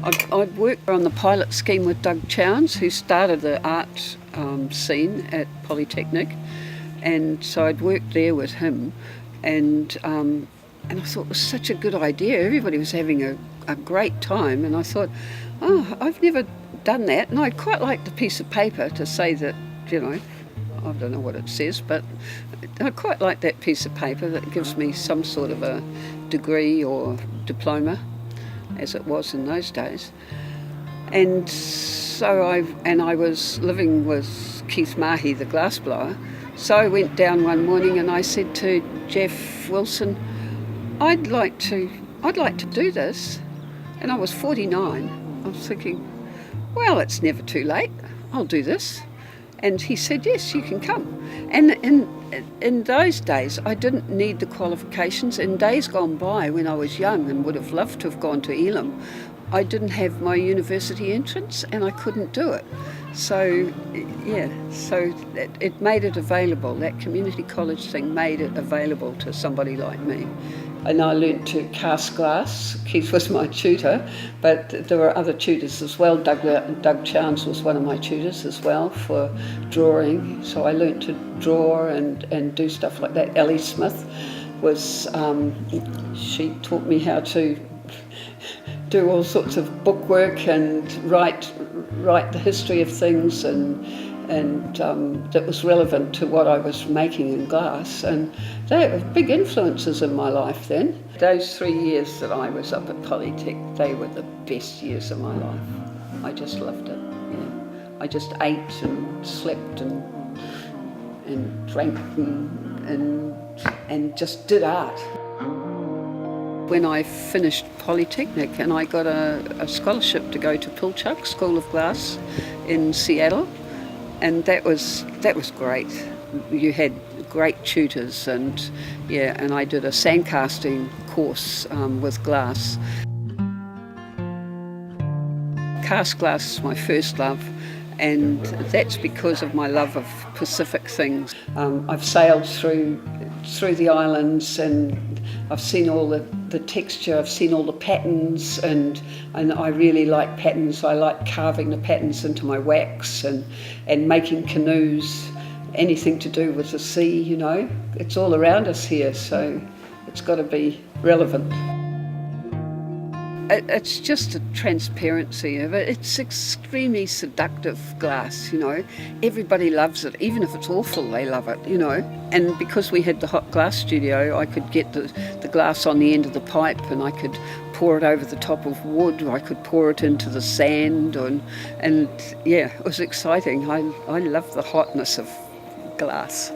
I've worked on the pilot scheme with Doug Chowns, who started the art scene at Polytechnic, and so I'd worked there with him, and I thought it was such a good idea. Everybody was having a great time, and I thought, oh, I've never done that, and I'd quite like the piece of paper to say that, I don't know what it says, but I quite like that piece of paper that gives me some sort of a degree or diploma, as it was in those days. And so I was living with Keith Mahi, the glassblower. So I went down one morning and I said to Jeff Wilson, I'd like to do this. And I was 49. I was thinking, well, it's never too late. I'll do this. And he said, yes, you can come. And in those days, I didn't need the qualifications. In days gone by, when I was young and would have loved to have gone to Elam, I didn't have my university entrance and I couldn't do it. So it made it available. That community college thing made it available to somebody like me. And I learnt to cast glass. Keith was my tutor, but there were other tutors as well. Doug Chowns was one of my tutors as well for drawing. So I learnt to draw and do stuff like that. Ellie Smith was, she taught me how to do all sorts of bookwork and write the history of things and that was relevant to what I was making in glass, and they were big influences in my life then. Those 3 years that I was up at Polytech, they were the best years of my life. I just loved it. Yeah. I just ate and slept and drank and just did art. When I finished Polytechnic and I got a scholarship to go to Pilchuck School of Glass in Seattle, and that was great. You had great tutors and I did a sandcasting course with glass. Cast glass is my first love, and that's because of my love of Pacific things. I've sailed through the islands and I've seen all the texture, I've seen all the patterns, and I really like patterns. I like carving the patterns into my wax and making canoes, anything to do with the sea, It's all around us here, so it's got to be relevant. It's just a transparency of it. It's extremely seductive glass, Everybody loves it. Even if it's awful, they love it, And because we had the hot glass studio, I could get the glass on the end of the pipe and I could pour it over the top of wood, or I could pour it into the sand, and it was exciting. I love the hotness of glass.